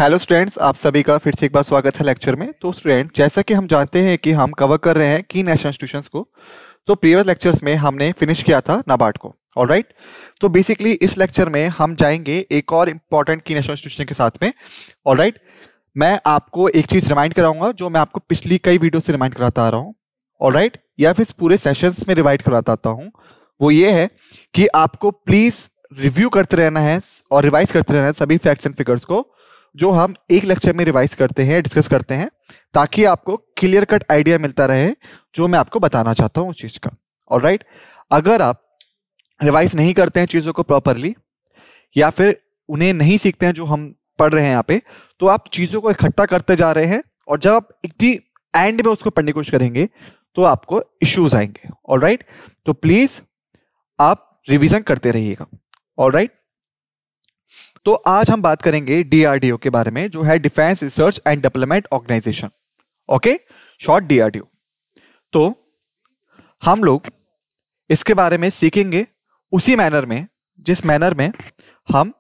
Hello students, आप सभी का फिर से एक बार स्वागत है लेक्चर में। तो स्टूडेंट, जैसा कि हम जानते हैं कि हम कवर कर रहे हैं की नेशनल इंस्टीट्यूशंस को। तो प्रीवियस लेक्चर्स में हमने फिनिश किया था नाबार्ड को। ऑलराइट, तो बेसिकली इस लेक्चर में हम जाएंगे एक और इम्पॉर्टेंट की नेशनल इंस्टीट्यूशन के साथ में। ऑलराइट, मैं आपको एक चीज रिमाइंड कराऊंगा जो मैं आपको पिछली कई वीडियो से रिमाइंड कराता आ रहा हूँ। ऑलराइट, या फिर पूरे सेशंस में रिवाइड कराता आता हूँ। वो ये है कि आपको प्लीज रिव्यू करते रहना है और रिवाइज करते रहना है सभी फैक्ट्स एंड फिगर्स को जो हम एक लेक्चर में रिवाइज करते हैं, डिस्कस करते हैं, ताकि आपको क्लियर कट आइडिया मिलता रहे जो मैं आपको बताना चाहता हूं उस चीज का। ऑलराइट, अगर आप रिवाइज नहीं करते हैं चीजों को प्रॉपरली या फिर उन्हें नहीं सीखते हैं जो हम पढ़ रहे हैं यहाँ पे, तो आप चीजों को इकट्ठा करते जा रहे हैं और जब आप एंड में उसको पढ़ने की कोशिश करेंगे तो आपको इश्यूज आएंगे। ऑलराइट, तो प्लीज आप रिवीजन करते रहिएगा। ऑलराइट, तो आज हम बात करेंगे डीआरडीओ के बारे में, जो है defence research and development organisation. Okay, short DRDO. तो हम लोग इसके बारे में सीखेंगे उसी मैनर में जिस मैनर में हम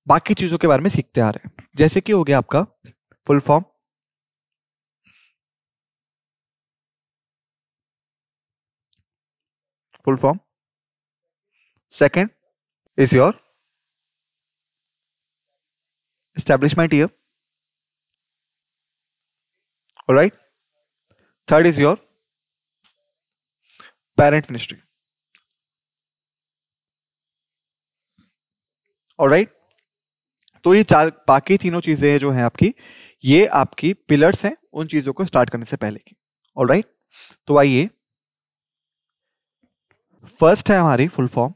बाकी चीजों के बारे में सीखते आ रहे हैं। जैसे कि हो गया आपका full form, second is your establishment year. All right, third is your parent ministry. All right, तो ये चार बाकी तीनों चीजें जो हैं आपकी, ये आपकी पिलर्स हैं उन चीजों को स्टार्ट करने से पहले की। ऑल राइट, तो आइए, फर्स्ट है हमारी फुल फॉर्म।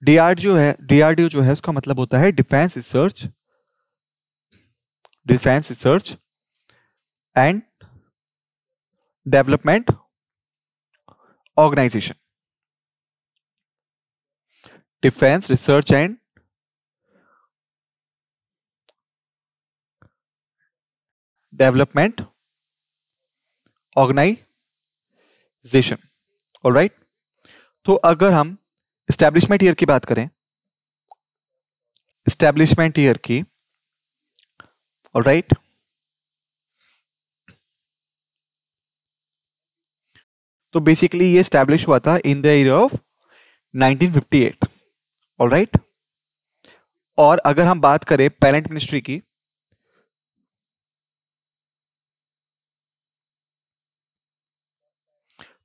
डीआरडीओ जो है उसका मतलब होता है defence research and development organisation. Defence research and development organisation. Alright, तो अगर हम एस्टैब्लिशमेंट ईयर की बात करें, एस्टैब्लिशमेंट ईयर की, ऑलराइट, तो बेसिकली ये एस्टैब्लिश हुआ था in the year of 1958। Alright, और अगर हम बात करें पेरेंट मिनिस्ट्री की,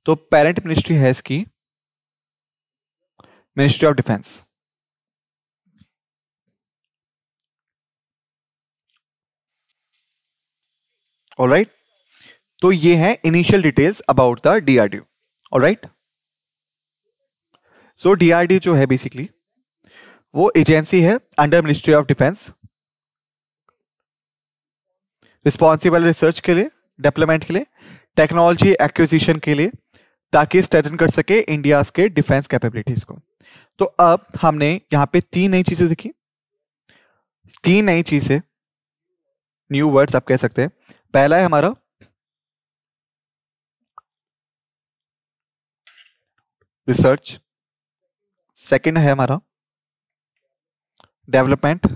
तो पेरेंट मिनिस्ट्री है इसकी मिनिस्ट्री ऑफ डिफेंस। ऑलराइट, तो ये है initial details about the DRDO. Alright, so DRDO जो है बेसिकली वो एजेंसी है under ministry of defence, responsible research के लिए, डेवलपमेंट के लिए, टेक्नोलॉजी एक्विजिशन के लिए, ताकि स्ट्रेंथन कर सके इंडिया के डिफेंस कैपेबिलिटीज को। तो अब हमने यहां पे तीन नई चीजें देखी, तीन नई चीजें, न्यू वर्ड्स आप कह सकते हैं। पहला है हमारा रिसर्च, सेकंड है हमारा डेवलपमेंट,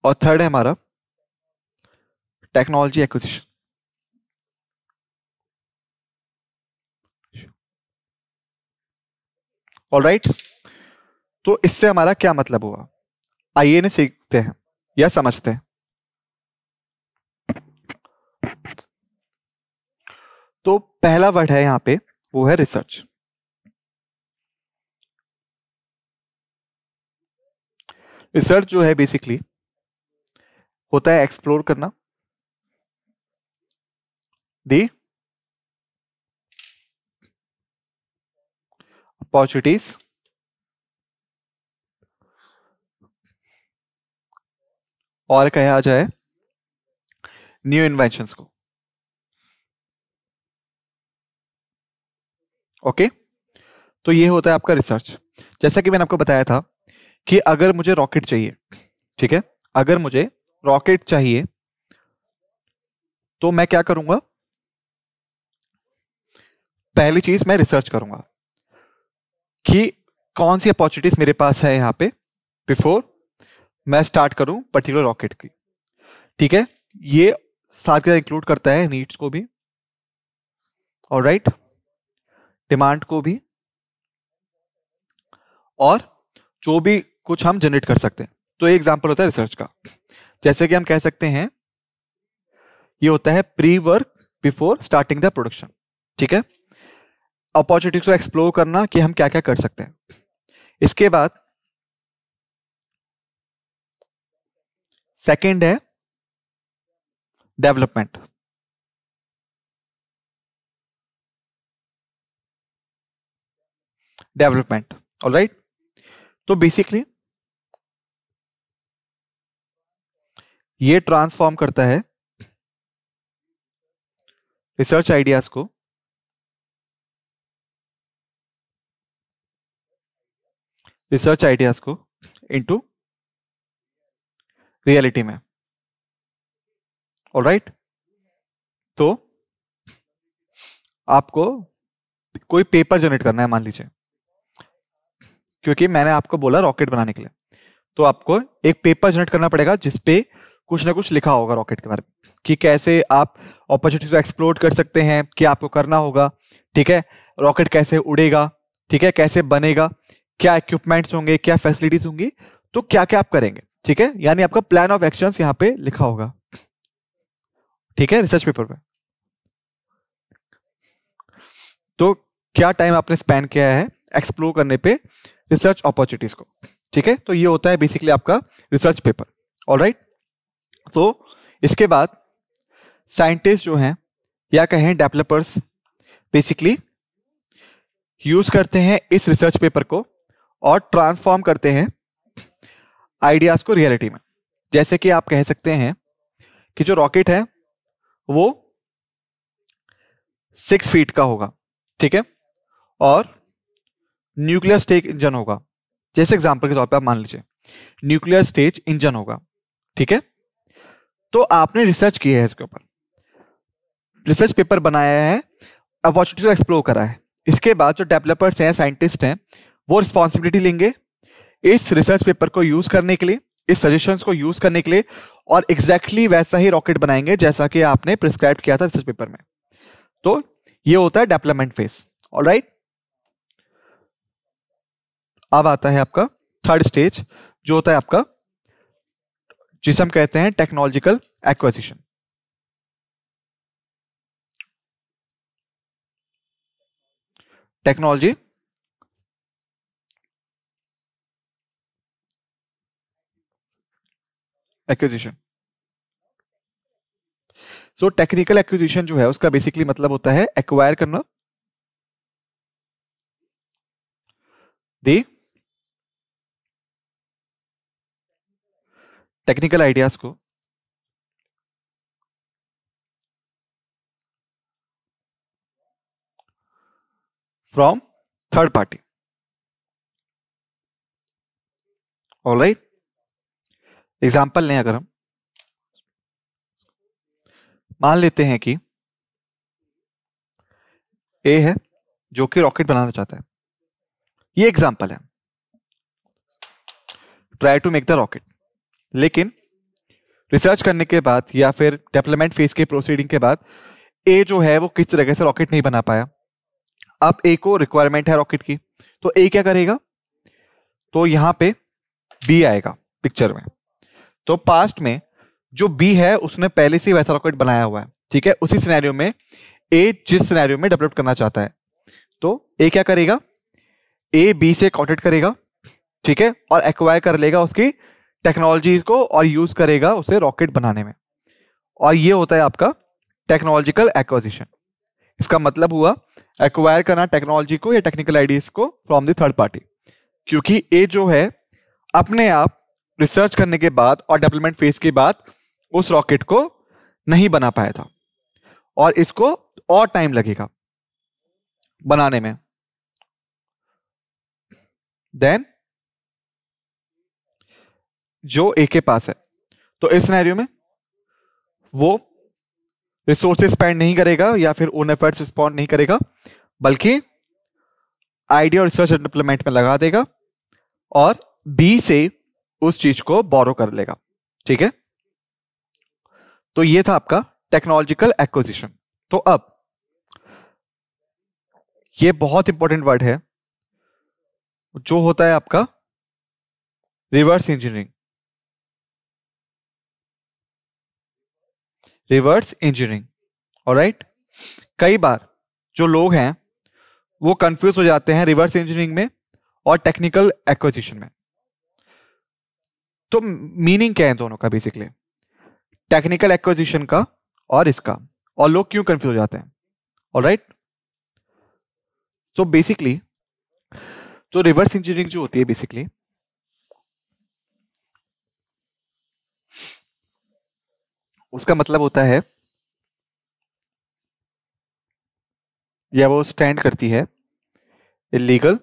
और थर्ड है हमारा टेक्नोलॉजी एक्विजिशन। ऑलराइट, तो इससे हमारा क्या मतलब हुआ, आइए इन्हें सीखते हैं या समझते हैं। तो पहला वर्ड है यहां पे, वो है रिसर्च। रिसर्च जो है बेसिकली होता है एक्सप्लोर करना दी अपॉर्चुनिटीज और कहा जाए न्यू इन्वेंशंस को। ओके, तो ये होता है आपका रिसर्च। जैसा कि मैंने आपको बताया था कि अगर मुझे रॉकेट चाहिए, ठीक है, अगर मुझे रॉकेट चाहिए तो मैं क्या करूंगा, पहली चीज मैं रिसर्च करूंगा। कि कौन सी अपॉर्चुनिटीज मेरे पास है यहाँ पे बिफोर मैं स्टार्ट करूं पर्टिकुलर रॉकेट की, ठीक है, ये साथ के इंक्लूड करता है नीड्स को भी, ऑलराइट, डिमांड को भी, और जो भी कुछ हम जनरेट कर सकते हैं। तो एक एग्जांपल होता है रिसर्च का, जैसे कि हम कह सकते हैं ये होता है pre work before starting the production, ठीक है, अपॉर्चुनिटीज को एक्सप्लोर करना कि हम क्या क्या कर सकते हैं। इसके बाद सेकंड है डेवलपमेंट, डेवलपमेंट, ऑलराइट। तो बेसिकली ये ट्रांसफॉर्म करता है रिसर्च आइडियाज को इनटू रियलिटी में, ऑलराइट। तो आपको कोई पेपर जनरेट करना है मान लीजिए, क्योंकि मैंने आपको बोला रॉकेट बनाने के लिए, तो आपको एक पेपर जनरेट करना पड़ेगा जिसपे कुछ ना कुछ लिखा होगा रॉकेट के बारे में, कि कैसे आप अपॉर्चुनिटी को एक्सप्लोर कर सकते हैं, क्या आपको करना होगा, ठीक है, रॉकेट कैसे उड़ेगा, ठीक है, कैसे बनेगा, क्या इक्विपमेंट्स होंगे, क्या फैसिलिटीज होंगी, तो क्या क्या आप करेंगे, ठीक है, यानी आपका प्लान ऑफ एक्शंस यहां पे लिखा होगा, ठीक है, रिसर्च पेपर पे। तो क्या टाइम आपने स्पेंड किया है एक्सप्लोर करने पे रिसर्च अपॉर्चुनिटीज को, ठीक है, तो ये होता है बेसिकली आपका रिसर्च पेपर, ऑलराइट। तो इसके बाद साइंटिस्ट जो हैं या कहें डेवलपर्स बेसिकली यूज करते हैं इस रिसर्च पेपर को और ट्रांसफॉर्म करते हैं आइडियाज को रियलिटी में। जैसे कि आप कह सकते हैं कि जो रॉकेट है वो 6 फीट का होगा, ठीक है, और न्यूक्लियर स्टेज इंजन होगा, जैसे एग्जांपल के तौर पे आप मान लीजिए न्यूक्लियर स्टेज इंजन होगा, ठीक है। तो आपने रिसर्च की है इसके ऊपर, रिसर्च पेपर बनाया है, अपॉर्चुनिटी को एक्सप्लोर करा है। इसके बाद जो डेवलपर्स हैं, साइंटिस्ट हैं, वो रिस्पॉन्सिबिलिटी लेंगे इस रिसर्च पेपर को यूज करने के लिए, इस सजेशंस को यूज करने के लिए, और एग्जैक्टली वैसा ही रॉकेट बनाएंगे जैसा कि आपने प्रिस्क्राइब किया था रिसर्च पेपर में। तो ये होता है डेवलपमेंट फेज, ऑलराइट। अब आता है आपका थर्ड स्टेज, जो होता है आपका, जिसे हम कहते हैं technological acquisition. Technology acquisition. So technical acquisition जो है उसका बेसिकली मतलब होता है एक्वायर करना दी टेक्निकल आइडियाज को from third party, alright. Example लें, अगर हम मान लेते हैं कि ए है जो कि रॉकेट बनाना चाहता है, ये एग्जांपल है, try to make the rocket, लेकिन रिसर्च करने के बाद या फिर डेवलपमेंट फेज के प्रोसीडिंग के बाद ए जो है वो किस तरह से रॉकेट नहीं बना पाया। अब ए को रिक्वायरमेंट है रॉकेट की, तो ए क्या करेगा, तो यहां पे बी आएगा पिक्चर में। तो पास्ट में जो बी है उसने पहले से वैसा रॉकेट बनाया हुआ है, ठीक है, उसी सिनेरियो में ए जिस सिनेरियो में डेवलप करना चाहता है, तो ए क्या करेगा, ए बी से कॉन्टेक्ट करेगा, ठीक है, और एक्वायर कर लेगा उसकी टेक्नोलॉजी को और यूज करेगा उसे रॉकेट बनाने में। और ये होता है आपका टेक्नोलॉजिकल एक्विजिशन। इसका मतलब हुआ एक्वायर करना टेक्नोलॉजी को या टेक्निकल आइडियाज को फ्रॉम द थर्ड पार्टी, क्योंकि ए जो है अपने आप रिसर्च करने के बाद और डेवलपमेंट फेज के बाद उस रॉकेट को नहीं बना पाया था और इसको और टाइम लगेगा बनाने में। देन जो ए के पास है, तो इस सिनेरियो में वो रिसोर्सेज स्पेंड नहीं करेगा या फिर ओन एफर्ट्स रिस्पॉन्ड नहीं करेगा, बल्कि आइडिया और रिसर्च डेवलपमेंट में लगा देगा और बी से उस चीज को बोरो कर लेगा। ठीक है, तो ये था आपका टेक्नोलॉजिकल एक्विजिशन। तो अब ये बहुत इंपॉर्टेंट वर्ड है जो होता है आपका reverse engineering. Reverse engineering, alright. कई बार जो लोग हैं वो कंफ्यूज हो जाते हैं रिवर्स इंजीनियरिंग में और टेक्निकल एक्विजिशन में। तो मीनिंग क्या है दोनों का बेसिकली, टेक्निकल एक्विजिशन का और इसका, और लोग क्यों कंफ्यूज हो जाते हैं। ऑलराइट, सो बेसिकली जो रिवर्स इंजीनियरिंग जो होती है बेसिकली उसका मतलब होता है या वो स्टैंड करती है इलीगल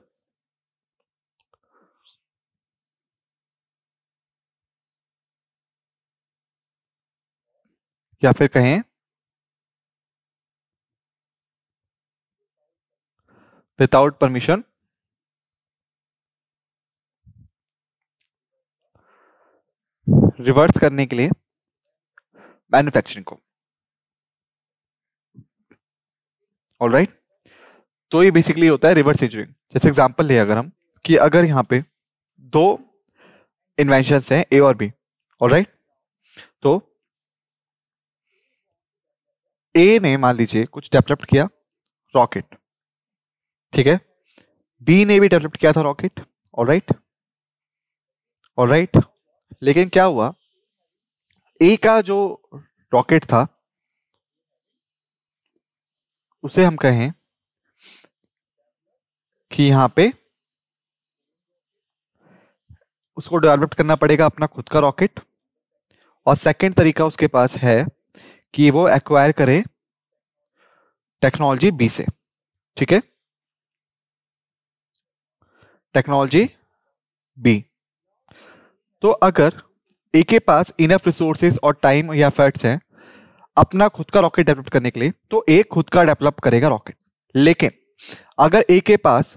या फिर कहें विदाउट परमिशन रिवर्स करने के लिए मैन्युफैक्चरिंग को। ऑलराइट, तो ये बेसिकली होता है रिवर्स इंजीनियरिंग। जैसे एग्जांपल ले अगर हम कि अगर यहाँ पे दो इन्वेंशंस हैं ए और बी, ऑलराइट, तो ए ने मान लीजिए कुछ डेवलप किया रॉकेट, ठीक है, बी ने भी डेवलप किया था रॉकेट, ऑलराइट, ऑलराइट, लेकिन क्या हुआ, ए का जो रॉकेट था उसे हम कहें कि यहां पे उसको डेवलप करना पड़ेगा अपना खुद का रॉकेट, और सेकंड तरीका उसके पास है कि वो एक्वायर करे टेक्नोलॉजी बी से। ठीक है, टेक्नोलॉजी बी। तो अगर ए के पास इनफ रिसोर्सेज और टाइम या एफर्ट्स हैं अपना खुद का रॉकेट डेवलप करने के लिए, तो ए खुद का डेवलप करेगा रॉकेट। लेकिन अगर ए के पास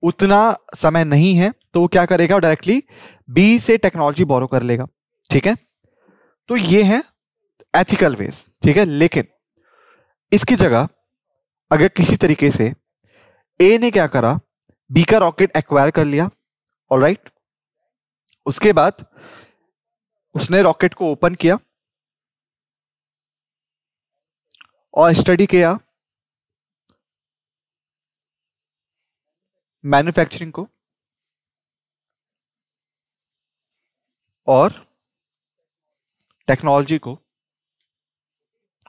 उतना समय नहीं है तो वो क्या करेगा, डायरेक्टली बी से टेक्नोलॉजी बोरो कर लेगा। ठीक है, तो ये है एथिकल वेज। ठीक है, लेकिन इसकी जगह अगर किसी तरीके से ए ने क्या करा, बी का रॉकेट एक्वायर कर लिया, ऑलराइट, उसके बाद उसने रॉकेट को ओपन किया और स्टडी किया मैन्युफैक्चरिंग को और टेक्नोलॉजी को,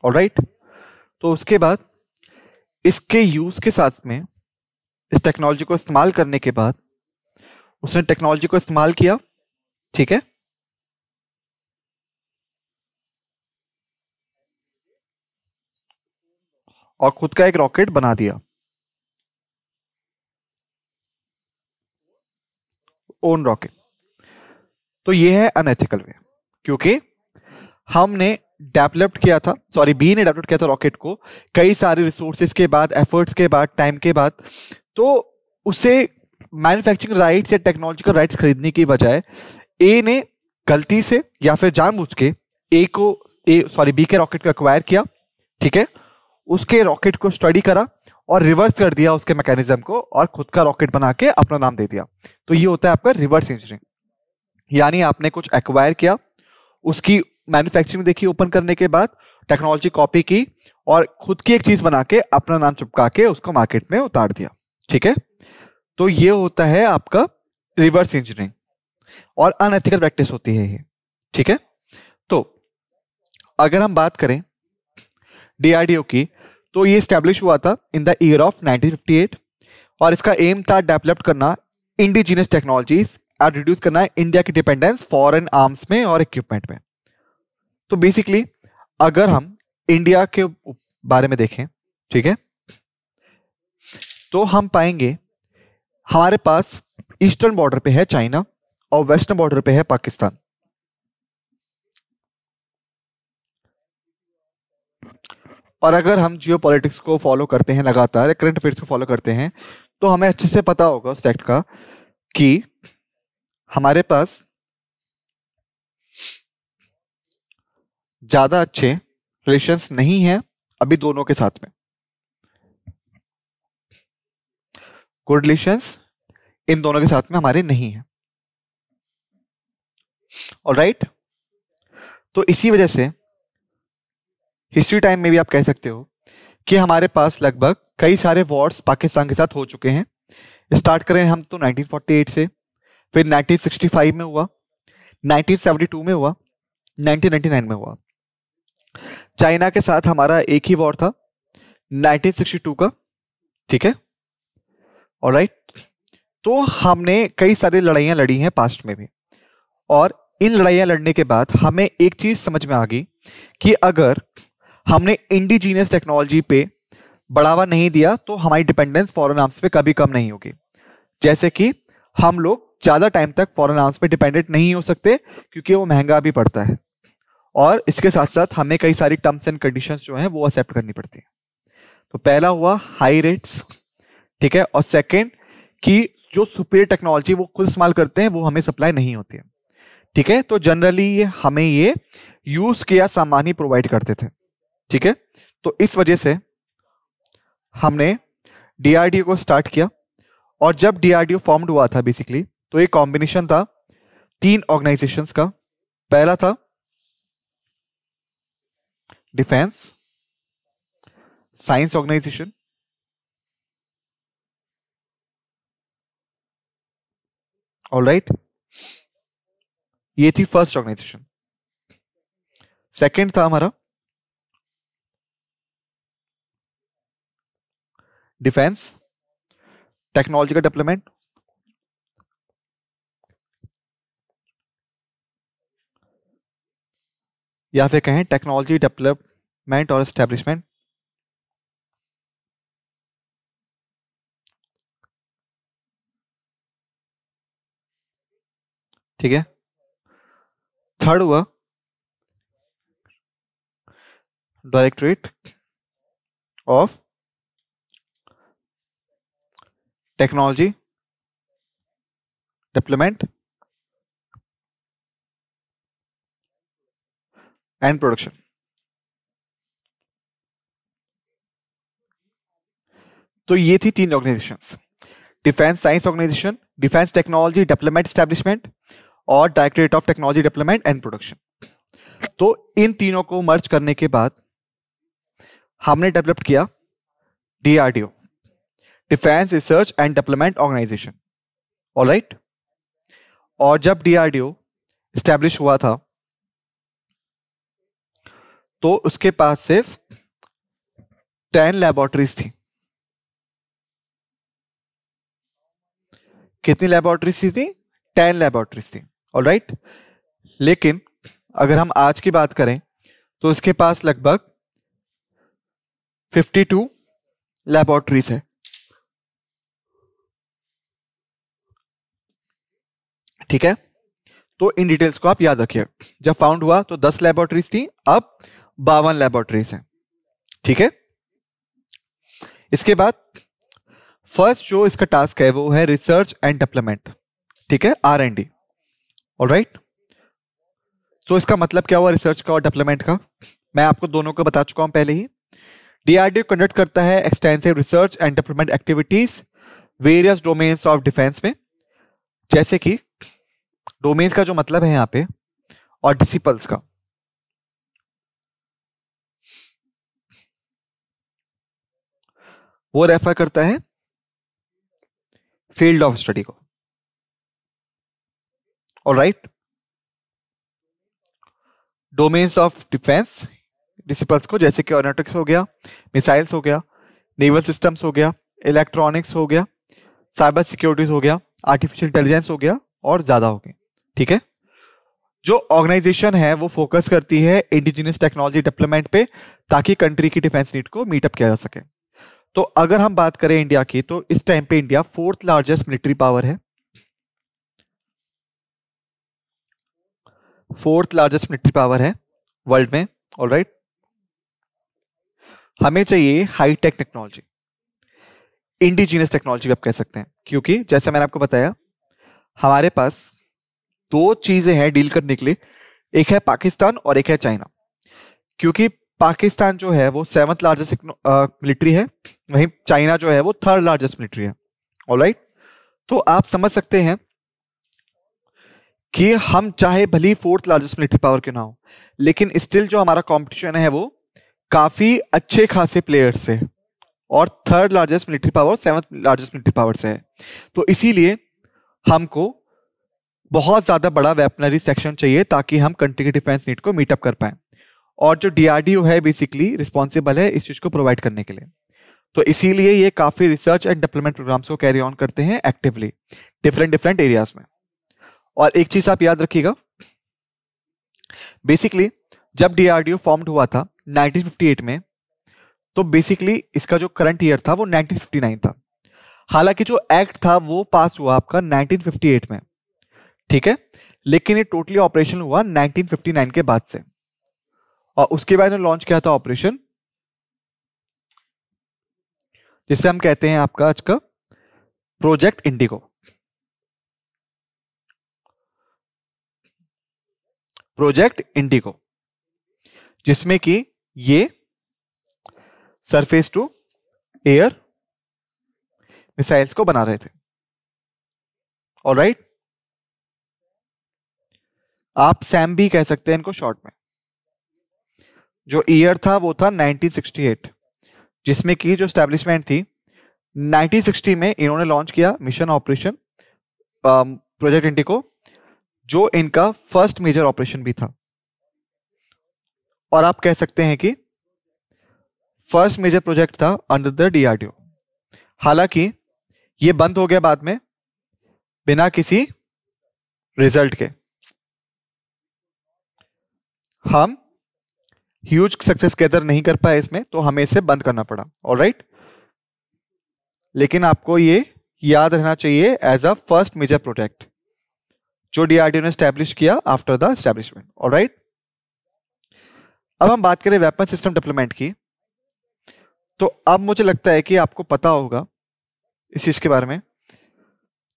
ऑलराइट, तो उसके बाद इसके यूज के साथ में इस टेक्नोलॉजी को इस्तेमाल करने के बाद उसने टेक्नोलॉजी को इस्तेमाल किया, ठीक है, और खुद का एक रॉकेट बना दिया, ओन रॉकेट। तो ये है अनएथिकल वे, क्योंकि हमने डेवलप्ड किया था, सॉरी बी ने डेवलप किया था रॉकेट को कई सारे रिसोर्सेज के बाद, एफर्ट्स के बाद, टाइम के बाद, तो उसे मैन्युफैक्चरिंग राइट्स या टेक्नोलॉजिकल राइट्स खरीदने की बजाय ए ने गलती से या फिर जानबूझ के बी के रॉकेट को एक्वायर किया, ठीक है, उसके रॉकेट को स्टडी करा और रिवर्स कर दिया उसके मैकेनिज्म को और खुद का रॉकेट बना के अपना नाम दे दिया। तो ये होता है आपका रिवर्स इंजीनियरिंग। यानी आपने कुछ एक्वायर किया, उसकी मैन्युफैक्चरिंग देखी ओपन करने के बाद, टेक्नोलॉजी कॉपी की और खुद की एक चीज बना के अपना नाम चिपका के उसको मार्केट में उतार दिया। ठीक है, तो ये होता है आपका रिवर्स इंजीनियरिंग और अनएथिकल प्रैक्टिस होती है ये। ठीक है, तो अगर हम बात करें डीआरडीओ की, तो ये स्टैब्लिश हुआ था इन द ईयर ऑफ 1958 और इसका एम था डेवलप करना इंडिजिनस टेक्नोलॉजीज और रिड्यूस करना इंडिया की डिपेंडेंस फॉरेन आर्म्स में और इक्विपमेंट में। तो बेसिकली अगर हम इंडिया के बारे में देखें, ठीक है, तो हम पाएंगे हमारे पास ईस्टर्न बॉर्डर पे है चाइना और वेस्टर्न बॉर्डर पे है पाकिस्तान। और अगर हम जियोपॉलिटिक्स को फॉलो करते हैं लगातार, करंट अफेयर्स को फॉलो करते हैं, तो हमें अच्छे से पता होगा उस फैक्ट का कि हमारे पास ज्यादा अच्छे रिलेशंस नहीं है अभी दोनों के साथ में, गुड रिलेशंस इन दोनों के साथ में हमारे नहीं है। ऑलराइट, तो इसी वजह से हिस्ट्री टाइम में भी आप कह सकते हो कि हमारे पास लगभग कई सारे वॉर्स पाकिस्तान के साथ हो चुके हैं। स्टार्ट करें हम तो 1948 से, फिर 1965 में हुआ, 1972 में हुआ, 1999 में हुआ। चाइना के साथ हमारा एक ही वॉर था 1962 का, ठीक है। ऑलराइट, तो हमने कई सारी लड़ाइयां लड़ी हैं पास्ट में भी, और इन लड़ाइयां लड़ने के बाद हमें एक चीज समझ में आ गई कि अगर हमने इंडिजीनियस टेक्नोलॉजी पे बढ़ावा नहीं दिया तो हमारी डिपेंडेंस फॉरेन आर्म्स पे कभी कम नहीं होगी। जैसे कि हम लोग ज्यादा टाइम तक फॉरेन आर्म्स पे डिपेंडेंट नहीं हो सकते क्योंकि वो महंगा भी पड़ता है, और इसके साथ साथ हमें कई सारी टर्म्स एंड कंडीशंस जो हैं वो एक्सेप्ट करनी पड़ती है। तो पहला हुआ हाई रेट्स, ठीक है, और सेकंड कि जो सुपीरियर टेक्नोलॉजी वो खुद इस्तेमाल करते हैं वो हमें सप्लाई नहीं होती है, ठीक है। तो जनरली हमें ये यूज किया सामान ही प्रोवाइड करते थे, ठीक है। तो इस वजह से हमने डीआरडीओ को स्टार्ट किया, और जब डीआरडीओ फॉर्म्ड हुआ था बेसिकली तो एक कॉम्बिनेशन था 3 ऑर्गेनाइजेशंस का। पहला था डिफेंस साइंस ऑर्गेनाइजेशन, ऑलराइट, ये थी फर्स्ट ऑर्गेनाइजेशन। सेकंड था हमारा डिफेंस टेक्नोलॉजी का डेवलपमेंट, या फिर कहें टेक्नोलॉजी डेवलपमेंट और एस्टेब्लिशमेंट, ठीक है। थर्ड हुआ directorate of technology development and production. तो ये थी 3 organisations, defence science organisation, defence technology development establishment और directorate of technology development and production. तो इन तीनों को मर्ज करने के बाद हमने डेवलप किया DRDO, defence research and development organisation, alright. और जब डीआरडीओ एस्टेब्लिश हुआ था तो उसके पास सिर्फ 10 लैबोरेटरीज थी। कितनी लैबोरेटरीज थी? 10 लैबोरेटरीज थी, ऑलराइट। लेकिन अगर हम आज की बात करें तो इसके पास लगभग 52 लैबोरेटरीज है, ठीक है। तो इन डिटेल्स को आप याद रखिए। जब फाउंड हुआ तो 10 लैबोरेटरीज थी, अब 52 लैबोरेटरीज हैं, ठीक है। इसके बाद फर्स्ट जो इसका टास्क है वो है रिसर्च एंड डेवलपमेंट, ठीक है, R&D, ऑलराइट। तो इसका मतलब क्या हुआ रिसर्च का और डेवलपमेंट का? मैं आपको दोनों को बता चुका हूं पहले ही। डीआरडीओ कंडक्ट करता है extensive research and development activities various domains of defence में, जैसे कि डोमेन्स का जो मतलब है यहां पे और डिसिपल्स का। वो रेफर करता है फील्ड ऑफ स्टडी को, alright. Domains of defence disciples को जैसे कि एरोनॉटिक्स हो गया, मिसाइल्स हो गया, नेवल सिस्टम्स हो गया, इलेक्ट्रॉनिक्स हो गया, साइबर सिक्योरिटीज हो गया, आर्टिफिशियल इंटेलिजेंस हो गया और ज्यादा हो गए, ठीक है। जो ऑर्गेनाइजेशन है वो फोकस करती है इंडिजिनियस टेक्नोलॉजी डेवलपमेंट पे ताकि कंट्री की डिफेंस नीड को मीटअप किया जा सके। तो अगर हम बात करें इंडिया की तो इस टाइम पे India 4th largest military power है, 4th लार्जेस्ट मिलिट्री पावर है वर्ल्ड में, ऑलराइट। हमें चाहिए हाईटेक टेक्नोलॉजी, इंडिजिनियस टेक्नोलॉजी आप कह सकते हैं, क्योंकि जैसे मैंने आपको बताया हमारे पास 2 चीजें हैं डील करने के लिए, एक है पाकिस्तान और एक है चाइना। क्योंकि पाकिस्तान जो है वो 7th लार्जेस्ट मिलिट्री है, वहीं चाइना जो है वो 3rd लार्जेस्ट मिलिट्री है। ऑलराइट, तो आप समझ सकते हैं कि हम चाहे भली 4th लार्जेस्ट मिलिट्री पावर क्यों ना हो, लेकिन स्टिल जो हमारा कंपटीशन है वो काफी अच्छे खासे प्लेयर्स से, और 3rd largest military power 7th largest military power से है। तो इसीलिए हमको बहुत ज्यादा बड़ा वेपनरी सेक्शन चाहिए ताकि हम कंट्री के डिफेंस नीड को मीटअप कर पाए। और जो डीआरडीओ है बेसिकली रिस्पॉन्सिबल है इस चीज को प्रोवाइड करने के लिए। तो इसीलिए ये काफी रिसर्च एंड डेवलपमेंट प्रोग्राम्स को कैरी ऑन करते हैं एक्टिवली डिफरेंट डिफरेंट एरियाज में। और एक चीज आप याद रखिएगा, बेसिकली जब डीआरडीओ फॉर्म्ड हुआ था 1958 में, तो बेसिकली इसका जो करंट ईयर था वो 1959 था। हालांकि जो एक्ट था वो पास हुआ आपका 1958 में, ठीक है, लेकिन ये टोटली ऑपरेशन हुआ 1959 के बाद से। और उसके बाद लॉन्च किया था ऑपरेशन, जिसे हम कहते हैं आपका आज का प्रोजेक्ट इंडिगो। प्रोजेक्ट इंडिगो जिसमें कि ये सरफेस टू एयर मिसाइल्स को बना रहे थे। ऑलराइट, आप सैम भी कह सकते हैं इनको शॉर्ट में। जो ईयर था वो था 1968, जिसमें कि जो स्टैब्लिशमेंट थी 1960 में इन्होंने लॉन्च किया मिशन ऑपरेशन प्रोजेक्ट इंडिगो, जो इनका फर्स्ट मेजर ऑपरेशन भी था। और आप कह सकते हैं कि फर्स्ट मेजर प्रोजेक्ट था अंडर द डीआरडीओ। हालांकि ये बंद हो गया बाद में बिना किसी रिजल्ट के। हम ह्यूज सक्सेस गैदर नहीं कर पाए इसमें, तो हमें इसे बंद करना पड़ा। ऑलराइट, लेकिन आपको ये याद रहना चाहिए as a first major project जो डीआरडीओ ने स्टैब्लिश किया आफ्टर द एस्टैब्लिशमेंट। ऑलराइट, अब हम बात करें वेपन सिस्टम डेवलपमेंट की, तो अब मुझे लगता है कि आपको पता होगा इस चीज के बारे में।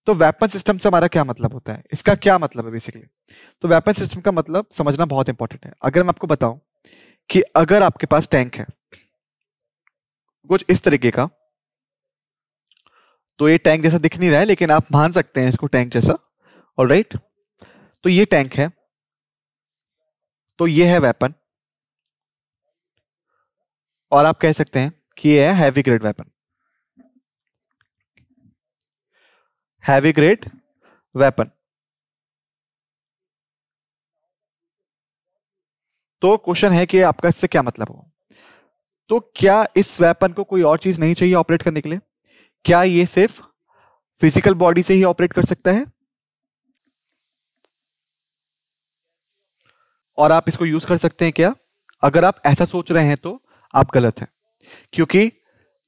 तो वेपन सिस्टम से हमारा क्या मतलब होता है, इसका क्या मतलब है बेसिकली। तो वेपन सिस्टम का मतलब समझना बहुत इंपॉर्टेंट है। अगर मैं आपको बताऊं कि अगर आपके पास टैंक है कुछ इस तरीके का, तो ये टैंक जैसा दिख नहीं रहा है लेकिन आप मान सकते हैं इसको टैंक जैसा। ऑलराइट, तो ये टैंक है, तो ये है वेपन, और आप कह सकते हैं कि ये है heavy grade weapon. Heavy grade weapon. तो क्वेश्चन है कि आपका इससे क्या मतलब हो। तो क्या इस वेपन को कोई और चीज नहीं चाहिए ऑपरेट करने के लिए? क्या ये सिर्फ फिजिकल बॉडी से ही ऑपरेट कर सकता है और आप इसको यूज कर सकते हैं क्या? अगर आप ऐसा सोच रहे हैं तो आप गलत हैं, क्योंकि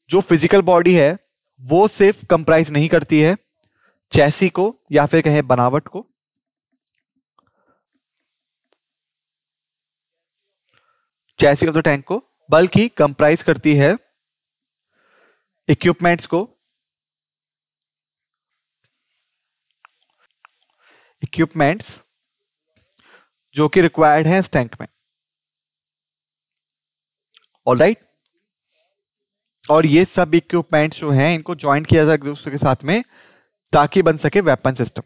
जो फिजिकल बॉडी है वो सिर्फ कंप्राइज नहीं करती है चैसी को या फिर कहें बनावट को, चैसी ऑफ द टैंक को, बल्कि कंप्राइज करती है इक्विपमेंट्स को, इक्विपमेंट्स जो कि रिक्वायर्ड हैं इस टैंक में। ऑलराइट, और ये सब इक्विपमेंट्स जो हैं इनको ज्वाइन किया जाए एक दूसरे के साथ में ताकि बन सके वेपन सिस्टम।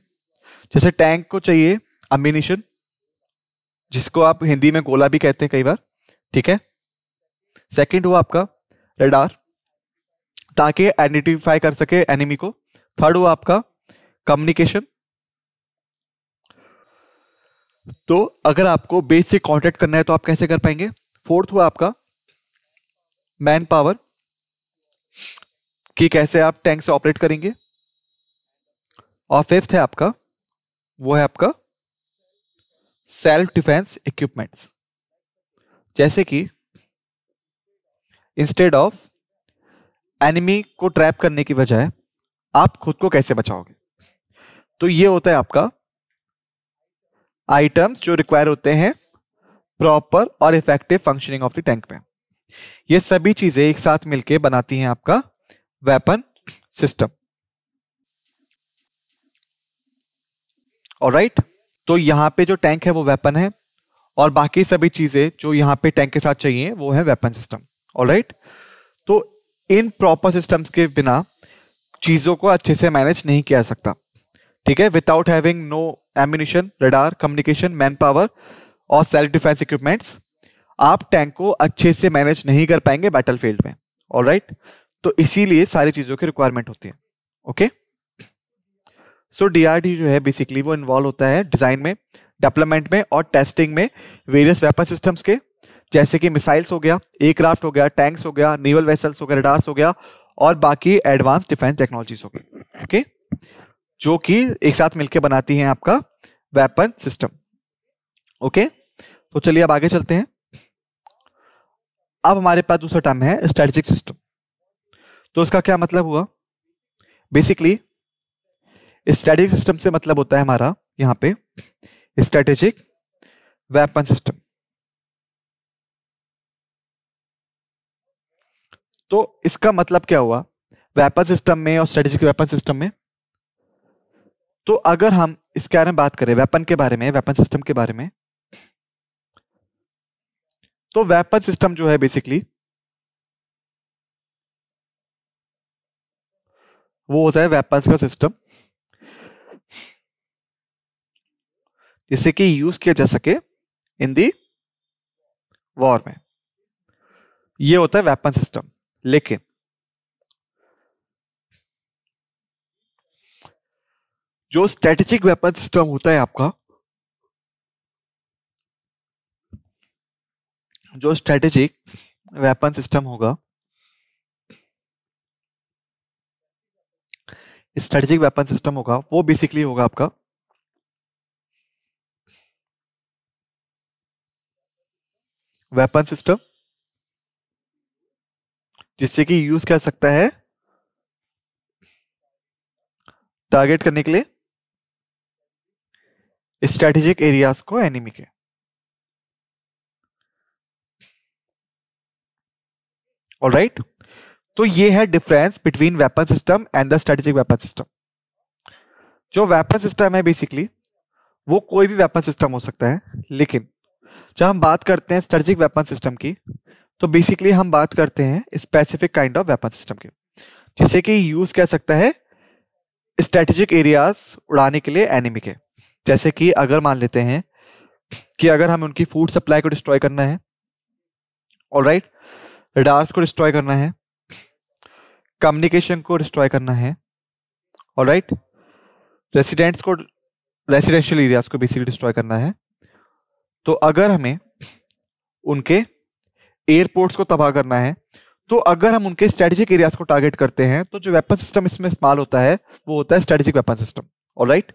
जैसे टैंक को चाहिए अम्यूनिशन, जिसको आप हिंदी में गोला भी कहते हैं कई बार, ठीक है। सेकंड हुआ आपका रडार, ताकि आइडेंटिफाई कर सके एनिमी को। थर्ड हुआ आपका कम्युनिकेशन, तो अगर आपको बेस से कांटेक्ट करना है तो आप कैसे कर पाएंगे। फोर्थ हुआ आपका मैन पावर, कि कैसे आप टैंक से ऑपरेट करेंगे। और फिफ्थ है आपका, वो है आपका सेल्फ डिफेंस इक्विपमेंट्स, जैसे कि इंस्टेड ऑफ एनिमी को ट्रैप करने की बजाय आप खुद को कैसे बचाओगे। तो ये होता है आपका आइटम्स जो रिक्वायर होते हैं प्रॉपर और effective functioning of the tank में। ये सभी चीजें एक साथ मिलकर बनाती हैं आपका वेपन सिस्टम। ऑलराइट, तो यहां पे जो टैंक है वो वेपन है, और बाकी सभी चीजें जो यहाँ पे टैंक के साथ चाहिए वो है वेपन सिस्टम। ऑलराइट, तो इन प्रॉपर सिस्टम्स के बिना चीजों को अच्छे से मैनेज नहीं किया जा सकता। ठीक है, without having no ammunition, radar, communication, man power और सेल्फ डिफेंस इक्विपमेंट्स आप टैंक को अच्छे से मैनेज नहीं कर पाएंगे बैटलफील्ड में। ऑलराइट, तो इसीलिए सारी चीजों की रिक्वायरमेंट होती है। ओके, सो डीआरडी जो है बेसिकली वो इन्वॉल्व होता है डिजाइन में, डेवलपमेंट में और टेस्टिंग में वेरियस वेपन सिस्टम्स के, जैसे कि मिसाइल्स हो गया, एयरक्राफ्ट हो गया, टैंक्स हो गया, नेवल वेसल्स हो गया, रडार्स हो गया और बाकी एडवांस डिफेंस टेक्नोलॉजीज हो गई। ओके, जो कि एक साथ मिलकर बनाती हैं आपका वेपन सिस्टम। ओके, तो चलिए अब आगे चलते हैं। अब हमारे पास दूसरा टर्म है स्ट्रेटेजिक सिस्टम। तो इसका क्या मतलब हुआ? बेसिकली स्ट्रेटेजिक सिस्टम से मतलब होता है हमारा यहां पे स्ट्रेटेजिक वेपन सिस्टम। तो इसका मतलब क्या हुआ वेपन सिस्टम में और स्ट्रेटेजिक वेपन सिस्टम में? तो अगर हम इसके बारे में बात करें, वेपन के बारे में, वेपन सिस्टम के बारे में, तो वेपन सिस्टम जो है बेसिकली वो होता है वेपन्स का सिस्टम जिससे कि यूज किया जा सके इन दी वॉर में। ये होता है वेपन सिस्टम। लेकिन जो स्ट्रेटेजिक वेपन सिस्टम होता है आपका, जो स्ट्रेटेजिक वेपन सिस्टम होगा, स्ट्रेटेजिक वेपन सिस्टम होगा वो बेसिकली होगा आपका वेपन सिस्टम जिससे कि यूज कर सकता है टारगेट करने के लिए स्ट्रेटेजिक एरियाज को एनिमी के। ऑलराइट, तो ये है difference between weapon system and the strategic weapon system. जो वेपन सिस्टम है बेसिकली वो कोई भी वेपन सिस्टम हो सकता है, लेकिन जब हम बात करते हैं स्ट्रेटेजिक वेपन सिस्टम की तो बेसिकली हम बात करते हैं specific kind of weapon system की जिससे कि यूज कर सकता है स्ट्रेटेजिक एरियाज उड़ाने के लिए एनिमी के। जैसे कि अगर मान लेते हैं कि अगर हमें उनकी फूड सप्लाई को डिस्ट्रॉय करना है, ऑलराइट, रडार्स को डिस्ट्रॉय करना है, कम्युनिकेशन को डिस्ट्रॉय करना है, ऑलराइट, रेसिडेंशियल एरियाज को बेसिकली डिस्ट्रॉय करना है, तो अगर हमें उनके एयरपोर्ट्स को तबाह करना है, तो अगर हम उनके स्ट्रेटेजिक एरियाज को टारगेट करते हैं तो जो वेपन सिस्टम इसमें इस्तेमाल होता है वो होता है स्ट्रेटेजिक वेपन सिस्टम। ऑलराइट,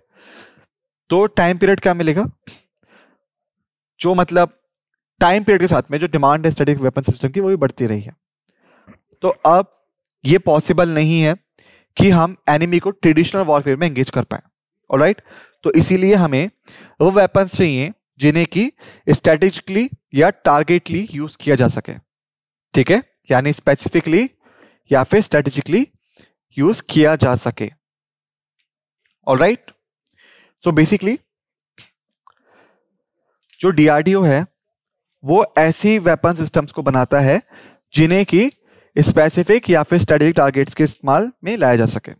तो टाइम पीरियड क्या मिलेगा? जो मतलब टाइम पीरियड के साथ में जो डिमांड है स्ट्रेटेजिक वेपन सिस्टम की वो भी बढ़ती रही है। तो अब ये पॉसिबल नहीं है कि हम एनिमी को ट्रेडिशनल वॉरफेयर में एंगेज कर पाए। ऑलराइट, तो इसीलिए हमें वो वेपन्स चाहिए जिन्हें कि स्ट्रेटेजिकली या टारगेटली यूज किया जा सके। ठीक है, यानी स्पेसिफिकली या फिर स्ट्रेटेजिकली यूज किया जा सके। ऑलराइट, सो बेसिकली जो डीआरडीओ है वो ऐसी वेपन सिस्टम्स को बनाता है जिन्हें कि स्पेसिफिक या फिर स्ट्रेटेजिक टारगेट्स के इस्तेमाल में लाया जा सके।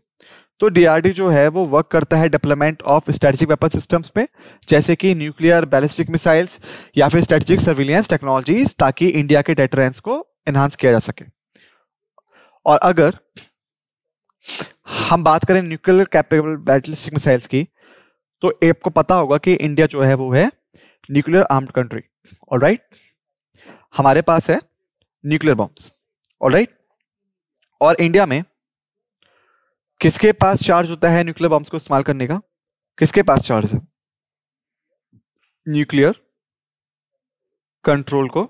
तो डीआरडी जो है वो वर्क करता है development of strategic weapon systems में, जैसे कि न्यूक्लियर बैलिस्टिक मिसाइल्स या फिर स्ट्रेटेजिक सर्विलियंस टेक्नोलॉजीज, ताकि इंडिया के डेटरेंस को एनहांस किया जा सके। और अगर हम बात करें न्यूक्लियर कैपेबल बैलिस्टिक मिसाइल्स की, तो आपको पता होगा कि इंडिया जो है वो है न्यूक्लियर आर्म्ड कंट्री। ऑलराइट, हमारे पास है न्यूक्लियर बॉम्ब्स। ऑलराइट, और इंडिया में किसके पास चार्ज होता है न्यूक्लियर बॉम्ब्स को इस्तेमाल करने का? किसके पास चार्ज है? न्यूक्लियर कंट्रोल को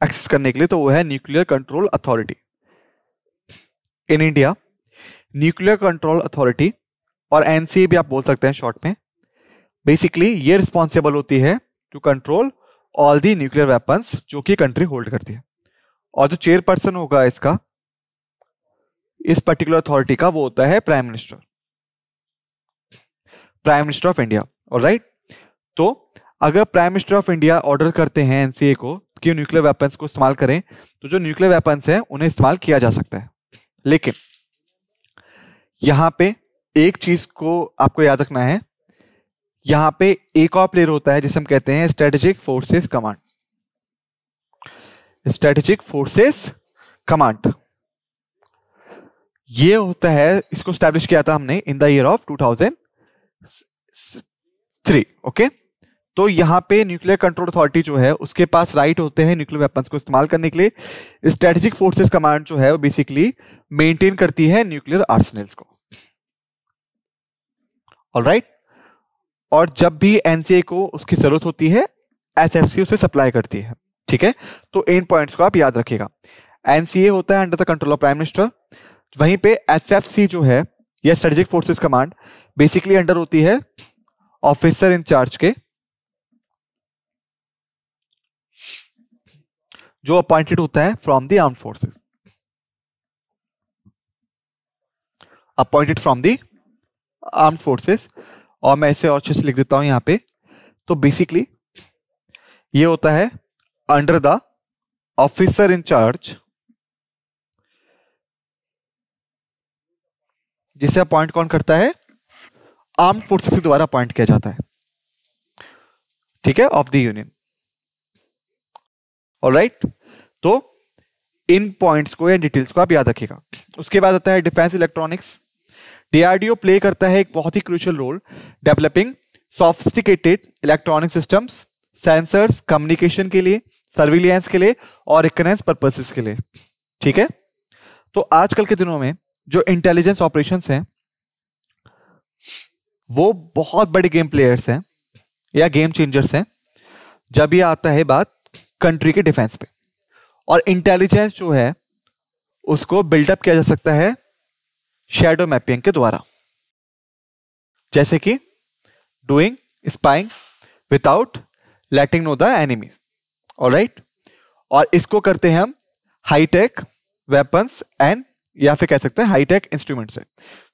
एक्सेस करने के लिए, तो वो है nuclear control authority. In India nuclear control authority, और एनसीए भी आप बोल सकते हैं शॉर्ट में, बेसिकली ये रिस्पॉन्सिबल होती है to control all the nuclear weapons जो कि कंट्री होल्ड करती है। और जो चेयरपर्सन होगा इसका, इस पर्टिकुलर अथॉरिटी का, वो होता है prime minister, prime minister of India. Alright, तो अगर prime minister of India order करते हैं एनसीए को कि न्यूक्लियर वेपन्स को इस्तेमाल करें, तो जो न्यूक्लियर वेपन्स हैं उन्हें इस्तेमाल किया जा सकता है। लेकिन यहां पे एक चीज को आपको याद रखना है, यहां पे एक और प्लेयर होता है जिसे हम कहते हैं strategic forces command. Strategic forces command ये होता है, इसको स्टैब्लिश किया था हमने इन द ईयर ऑफ 2003। ओके, तो यहां पे न्यूक्लियर कंट्रोल अथॉरिटी जो है उसके पास राइट होते हैं न्यूक्लियर वेपन्स को इस्तेमाल करने के लिए। स्ट्रेटेजिक फोर्सेस कमांड जो है वो बेसिकली मेंटेन करती है न्यूक्लियर आर्सेनल्स को। ऑलराइट, और जब भी एनसीए को उसकी जरूरत होती है एसएफसी उसे सप्लाई करती है। ठीक है, तो इन पॉइंट्स को आप याद रखिएगा। एनसीए होता है under the control of prime minister, वहीं पे एसएफसी जो है या strategic forces command basically under होती है ऑफिसर इन चार्ज के, जो अपॉइंटेड होता है from the armed forces, appointed from the armed forces. और मैं इसे और अच्छे से लिख देता हूं यहां पे। तो बेसिकली ये होता है under the officer in charge, जिसे अपॉइंट कौन करता है, आर्म्ड फोर्सेस के द्वारा अपॉइंट किया जाता है। ठीक है, ऑफ द यूनियन। ऑलराइट, तो इन पॉइंट्स को या डिटेल्स को आप याद रखिएगा। उसके बाद आता है डिफेंस इलेक्ट्रॉनिक्स। डीआरडीओ प्ले करता है एक बहुत ही crucial role developing sophisticated electronic systems, sensors, communication के लिए, सर्विलियंस के लिए और रिकनेंस पर्पसेस के लिए। ठीक है, तो आजकल के दिनों में जो इंटेलिजेंस ऑपरेशंस हैं वो बहुत बड़े गेम प्लेयर्स हैं या गेम चेंजर्स हैं जब ये आता है बात कंट्री के डिफेंस पे। और इंटेलिजेंस जो है उसको बिल्डअप किया जा सकता है शैडो मैपिंग के द्वारा, जैसे कि doing spying without letting know the enemies. Alright, और इसको करते हैं हम हाईटेक वेपन्स एंड या फिर कह सकते हैं हाईटेक इंस्ट्रूमेंट से।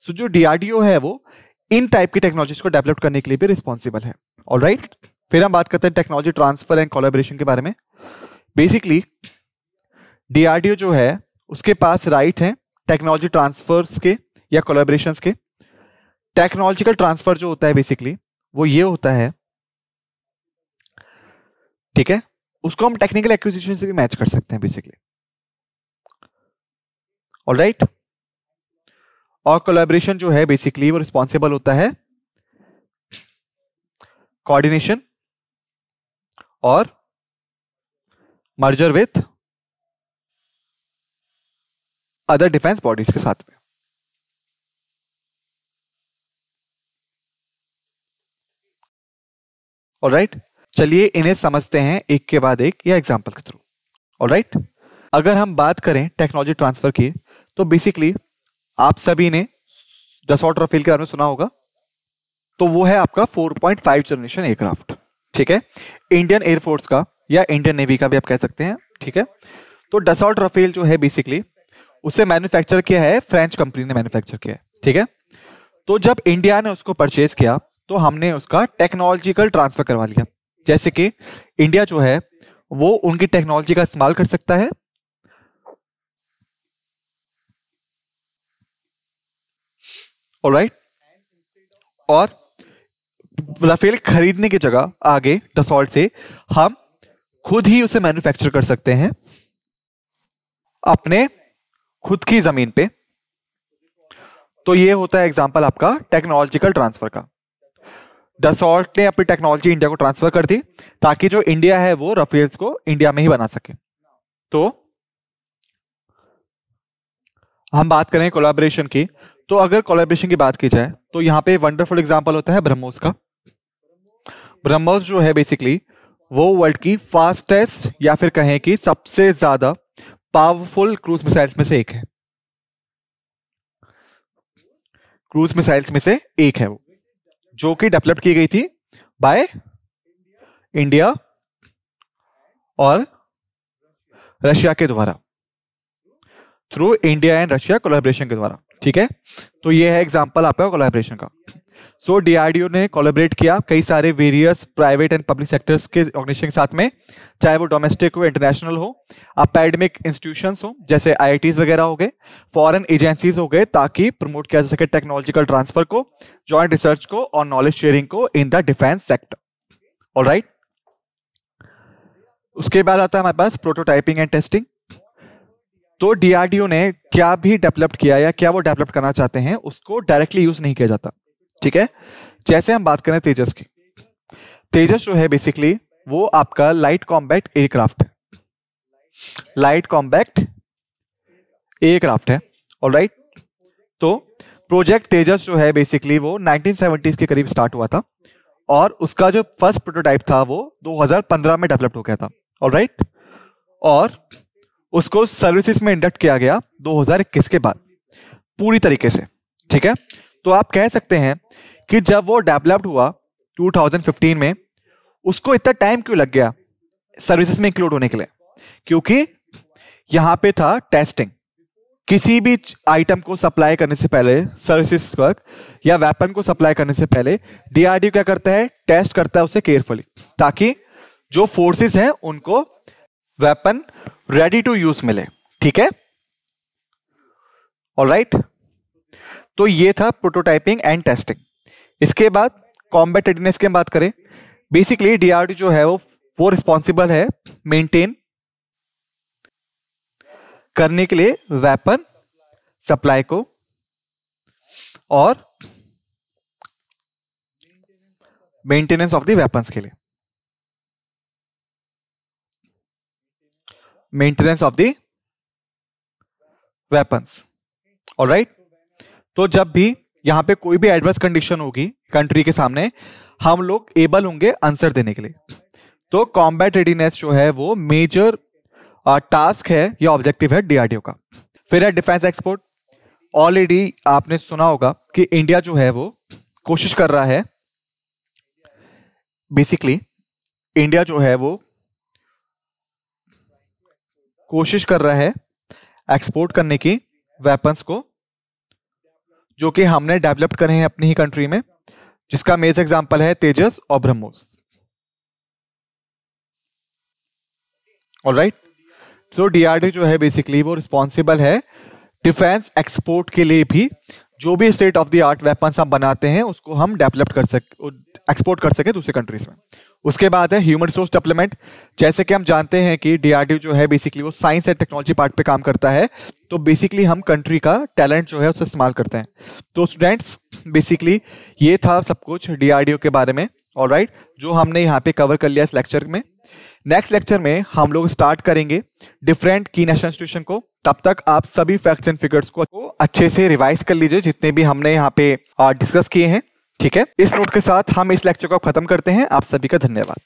सो जो डीआरडीओ है वो इन टाइप की टेक्नोलॉजीज को डेवलप करने के लिए भी रिस्पॉन्सिबल है। ऑलराइट, फिर हम बात करते हैं टेक्नोलॉजी ट्रांसफर एंड कोलैबोरेशन के बारे में। बेसिकली डीआरडीओ जो है उसके पास राइट है टेक्नोलॉजी ट्रांसफर्स के या कोलैबोरेशंस के। टेक्नोलॉजिकल ट्रांसफर जो होता है बेसिकली वो ये होता है, ठीक है, उसको हम टेक्निकल एक्विजिशन से भी मैच कर सकते हैं बेसिकली। ऑलराइट, और कोलैबोरेशन जो है बेसिकली वो रिस्पॉन्सिबल होता है कोऑर्डिनेशन और merger with other defence bodies के साथ में। ऑलराइट, चलिए इन्हें समझते हैं एक के बाद एक या एग्जांपल के थ्रू। ऑलराइट, अगर हम बात करें टेक्नोलॉजी ट्रांसफर की तो बेसिकली आप सभी ने डसॉल्ट राफेल के बारे में सुना होगा। तो वो है आपका 4.5 जनरेशन एयरक्राफ्ट। ठीक है, इंडियन एयरफोर्स का या इंडियन नेवी का भी आप कह सकते हैं। ठीक है, तो डसॉल्ट राफेल जो है बेसिकली उसे मैन्युफैक्चर किया है फ्रेंच कंपनी ने मैन्युफैक्चर किया है। ठीक है, तो जब इंडिया ने उसको परचेज किया तो हमने उसका टेक्नोलॉजिकल ट्रांसफर करवा लिया, जैसे कि इंडिया जो है वो उनकी टेक्नोलॉजी का इस्तेमाल कर सकता है ऑलराइट, और राफेल खरीदने की जगह आगे डसॉल्ट से हम खुद ही उसे मैन्युफैक्चर कर सकते हैं अपने खुद की जमीन पे। तो ये होता है एग्जांपल आपका टेक्नोलॉजिकल ट्रांसफर का। डसॉल्ट ने अपनी टेक्नोलॉजी इंडिया को ट्रांसफर कर दी ताकि जो इंडिया है वो राफेल्स को इंडिया में ही बना सके। तो हम बात करें कोलैबोरेशन की, तो अगर कोलैबोरेशन की बात की जाए तो यहां पे वंडरफुल एग्जांपल होता है ब्रह्मोस का। ब्रह्मोस जो है बेसिकली वो वर्ल्ड की फास्टेस्ट या फिर कहें कि सबसे ज्यादा पावरफुल क्रूज मिसाइल्स में से एक है। क्रूज मिसाइल्स में से एक है वो, जो कि डेवलप की गई थी बाय इंडिया और रशिया के द्वारा, through India and Russia collaboration के द्वारा। ठीक है, तो ये है एग्जांपल आपका कोलैबोरेशन का। सो डीआरडीओ ने कोलैबोरेट किया कई सारे various private and public sectors के ऑर्गेनाइजेशन के साथ में, चाहे वो डोमेस्टिक हो, इंटरनेशनल हो, एकेडमिक इंस्टीट्यूशंस हो जैसे आईआईटीज वगैरह हो गए, फॉरेन एजेंसीज हो गए, ताकि प्रमोट किया जा सके टेक्नोलॉजिकल ट्रांसफर को, जॉइंट रिसर्च को और नॉलेज शेयरिंग को in the defence sector. Alright, उसके बाद आता है हमारे पास प्रोटोटाइपिंग एंड टेस्टिंग। तो डीआरडीओ ने क्या भी डेवलप किया या क्या वो डेवलप करना चाहते हैं उसको डायरेक्टली यूज नहीं किया जाता, ठीक है। जैसे हम बात करें तेजस की, तेजस जो है बेसिकली वो आपका लाइट कॉम्बैट एयरक्राफ्ट है, लाइट कॉम्बैट एयरक्राफ्ट है। ऑलराइट, तो प्रोजेक्ट तेजस जो है बेसिकली वो 1970s के करीब स्टार्ट हुआ था और उसका जो फर्स्ट प्रोटोटाइप था वो 2015 में डेवलप हो गया था। ऑलराइट, और उसको सर्विसेज में इंडक्ट किया गया 2021 के बाद पूरी तरीके से, ठीक है। तो आप कह सकते हैं कि जब वो डेवलप्ड हुआ 2015 में, उसको इतना टाइम क्यों लग गया सर्विसेज में इंक्लूड होने के लिए? क्योंकि यहां पे था टेस्टिंग। किसी भी आइटम को सप्लाई करने से पहले, सर्विसेज वर्क या वेपन को सप्लाई करने से पहले डीआरडीओ क्या करता है, टेस्ट करता है उसे केयरफुली, ताकि जो फोर्सेस हैं उनको वेपन रेडी टू यूज मिले, ठीक है। ऑलराइट, तो ये था प्रोटोटाइपिंग एंड टेस्टिंग। इसके बाद कॉम्बैट रेडीनेस की हम बात करें, बेसिकली डीआरडीओ जो है वो रिस्पॉन्सिबल है मेंटेन करने के लिए वेपन सप्लाई को और मेंटेनेंस ऑफ द वेपन्स के लिए, maintenance of the weapons. Alright, तो जब भी यहां पे कोई भी एडवर्स कंडीशन होगी कंट्री के सामने, हम लोग एबल होंगे आंसर देने के लिए। तो कॉम्बैट रेडीनेस जो है वो मेजर टास्क है या ऑब्जेक्टिव है डीआरडीओ का। फिर है डिफेंस एक्सपोर्ट। ऑलरेडी आपने सुना होगा कि इंडिया जो है वो कोशिश कर रहा है, बेसिकली इंडिया जो है वो कोशिश कर रहा है एक्सपोर्ट करने की वेपन्स को, जो कि हमने डेवलप करे हैं अपनी ही कंट्री में, जिसका मेजर एग्जांपल है तेजस और ब्रह्मोस। ऑलराइट, तो डीआरडीओ जो है बेसिकली वो रिस्पॉन्सिबल है डिफेंस एक्सपोर्ट के लिए भी। जो भी state of the art weapons हम बनाते हैं उसको हम डेवलप कर सके, एक्सपोर्ट कर सके दूसरे कंट्रीज में। उसके बाद है ह्यूमन रिसोर्स डेवलपमेंट। जैसे कि हम जानते हैं कि डीआरडीओ जो है बेसिकली वो साइंस एंड टेक्नोलॉजी पार्ट पे काम करता है, तो बेसिकली हम कंट्री का टैलेंट जो है उसको इस्तेमाल करते हैं। तो स्टूडेंट्स बेसिकली ये था सब कुछ डीआरडीओ के बारे में, ऑलराइट, जो हमने यहाँ पे कवर कर लिया इस लेक्चर में। नेक्स्ट लेक्चर में हम लोग स्टार्ट करेंगे डिफरेंट की नेशनल इंस्टीट्यूशन को। तब तक आप सभी फैक्ट्स एंड फिगर्स को अच्छे से रिवाइज कर लीजिए जितने भी हमने यहाँ पे डिस्कस किए हैं, ठीक है। इस नोट के साथ हम इस लेक्चर को खत्म करते हैं। आप सभी का धन्यवाद।